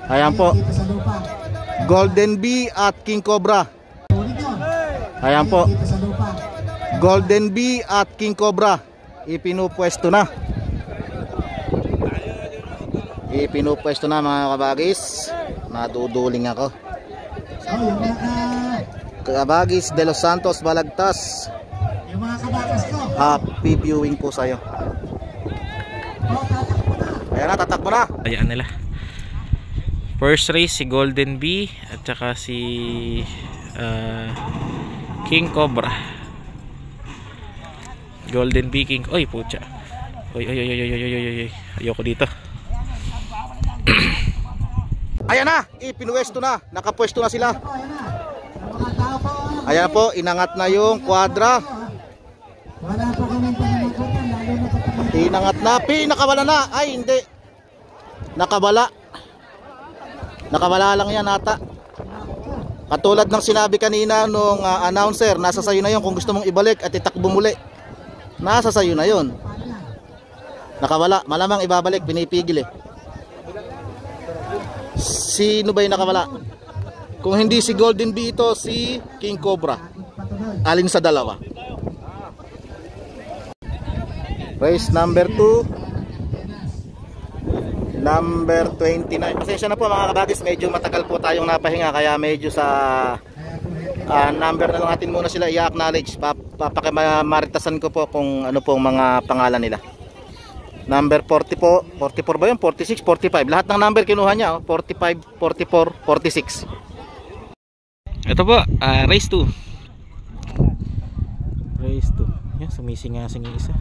Ayan po. Golden Bee at King Cobra. Ayan po. Golden Bee at King Cobra. Ipinupwesto na. Ipinupwesto na mga kabagis. Naduduling ako. Kabagis de Los Santos Balagtas. Happy viewing po sa'yo. Ayan na, tatakbo na. Ayan nila. First race si Golden Bee at saka si King Cobra. Golden Bee, King. Oy, pucha. Oy. Ayoko dito. Ayan na, ipinwesto na. Nakapwesto na sila. Ayan po, inangat na yung Quadra. Inangat na, nakawala na. Ay, hindi. Nakawala. Nakawala lang yan ata. Katulad ng sinabi kanina nung announcer, nasa sayo na yun kung gusto mong ibalik at itakbo muli. Nasa sayo na yun. Nakawala, malamang ibabalik, pinipigil eh. Sino ba yung nakawala? Kung hindi si Golden Bee, ito si King Cobra. Alin sa dalawa? Race number 2, number 29. Pasensya na po mga kabagis, medyo matagal po tayong napahinga, kaya medyo sa number na lang natin muna sila i-acknowledge. Papakimaritasan ko po kung ano pong mga pangalan nila. Number 40 po, 44 ba yun? 46, 45. Lahat ng number kinuha niya, 45, 44, 46. Ito po, race 2. Race 2. Yan, sumisingasing yung isa.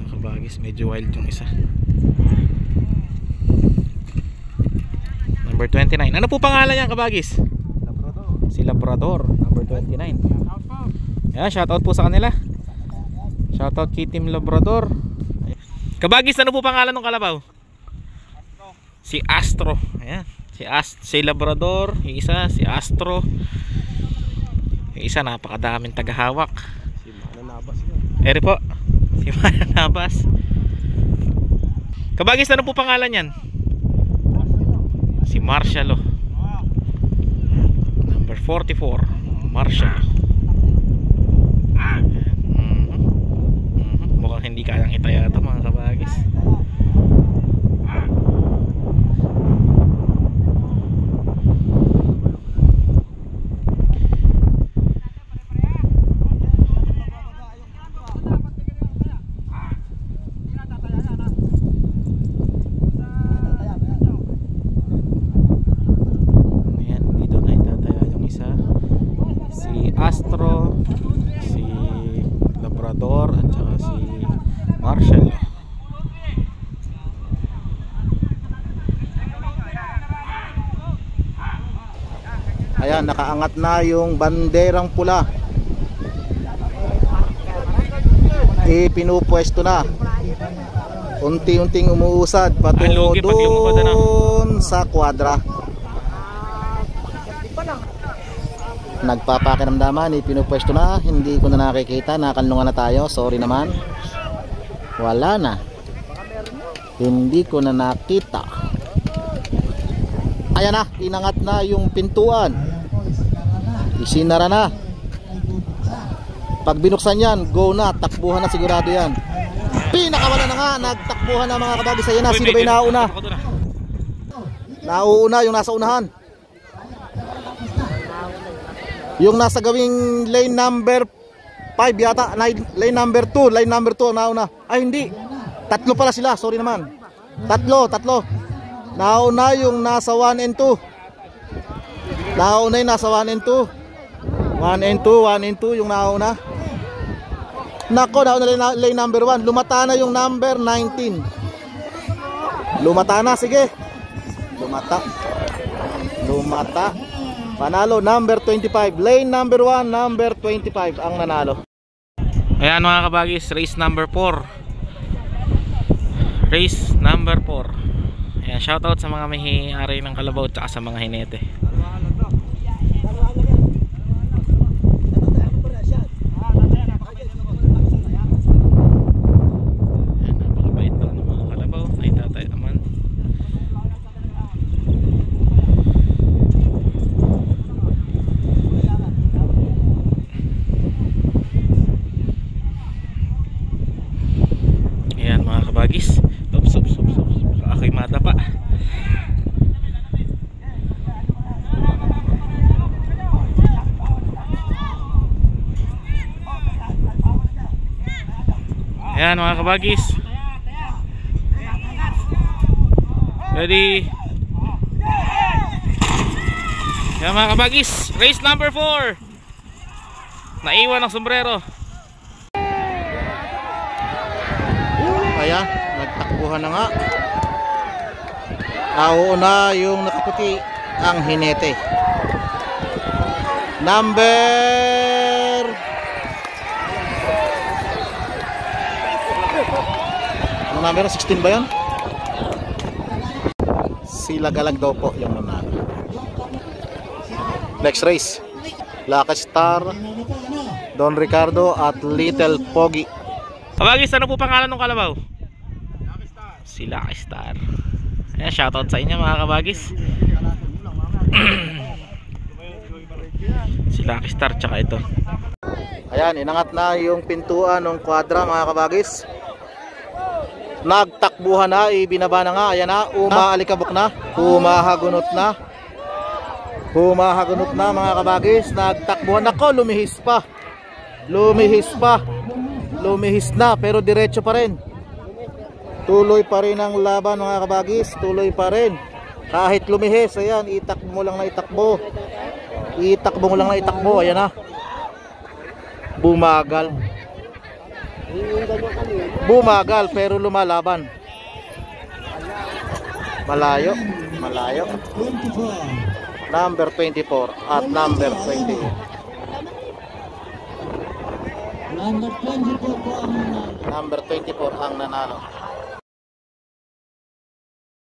Kabagis, medyo wild yung isa. Number 29. Ano po pangalan niya, kabagis? Labrador. Si Labrador, number 29. Yan, shoutout po sa kanila. Shoutout kay Team Labrador. Kabagis, ano po pangalan ng kalabaw? Si Astro. Ayan. Si Labrador. Yung isa, si Astro. Yung isa, napakadaming tagahawak. Si Mananabas yun. Eri po. Si Mananabas. Kabagis, ano po pangalan yan? Si Marshalo. Number 44. Marshalo. Mukhang hindi kayang itaya ito mga kabagis. Ayan, dito na itataya yung isa. Si Astro, si Labrador at saka si Marshall. Ayan, nakaangat na yung banderang pula. Pinupwesto na. Unti-unting umuusad patungo doon sa Quadra. Nagpapakiramdaman, pinupwesto na. Hindi ko na nakikita, nakanlungan na tayo. Sorry naman. Wala na. Hindi ko na nakita. Ayan na, inangat na yung pintuan. Isinara na. Pag binuksan yan, go na, takbuhan na sigurado yan. Pinakawala na nga, nagtakbuhan na mga kabagis. Ayan na, sino ba yung nauna? Nauuna yung nasa unahan. Yung nasa gawing lane number 5 yata, lane number 2 nauna. Ay hindi, tatlo pala sila, sorry naman. Tatlo. Nauna yung nasa 1 and 2. Nauna yung nasa 1 and 2. 1 and 2 yung nauna. Nako, nauna lane number 1. Lumata na yung number 19. Lumata na, sige. Lumata. Panalo number 25. Lane number 1, number 25 ang nanalo. Ayan mga kabagis, race number 4. Race number 4. Ayan, shoutout sa mga may-ari ng kalabaw at sa mga hinete. Ayan, napakabait daw ng kabagis. Oops. Ako'y madapa. Ayan mga kabagis. Ready. Ayan mga kabagis. Race number 4. Naiwan ang sombrero. Ayan, nagtakbuhan na nga. Nauuna yung nakaputi ang hinete. Number ano number? 16 ba yun? Silagalag daw po yung nanalo. Next race, Lucky Star, Don Ricardo at Little Pogi. Kabagis, ano po pangalan ng kalabaw? Si Lucky Star. Ayan, shoutout sa inyo mga kabagis. Si Lucky Star tsaka ito. Ayan, inangat na yung pintuan ng kwadra mga kabagis. Nagtakbuhan na, ibinaba na nga. Ayan na, umaalikabok na, humahagunot na. Humahagunot na mga kabagis. Nagtakbuhan na ko, lumihis pa. Lumihis na, pero diretso pa rin. Tuloy pa rin ang laban mga kabagis. Tuloy pa rin. Kahit lumihis, ayan, itakbo mo lang na itakbo. Itakbo mo lang na itakbo, ayan na. Bumagal pero lumalaban. Malayo. Number 24 at number 20. Number 24 ang nanalo.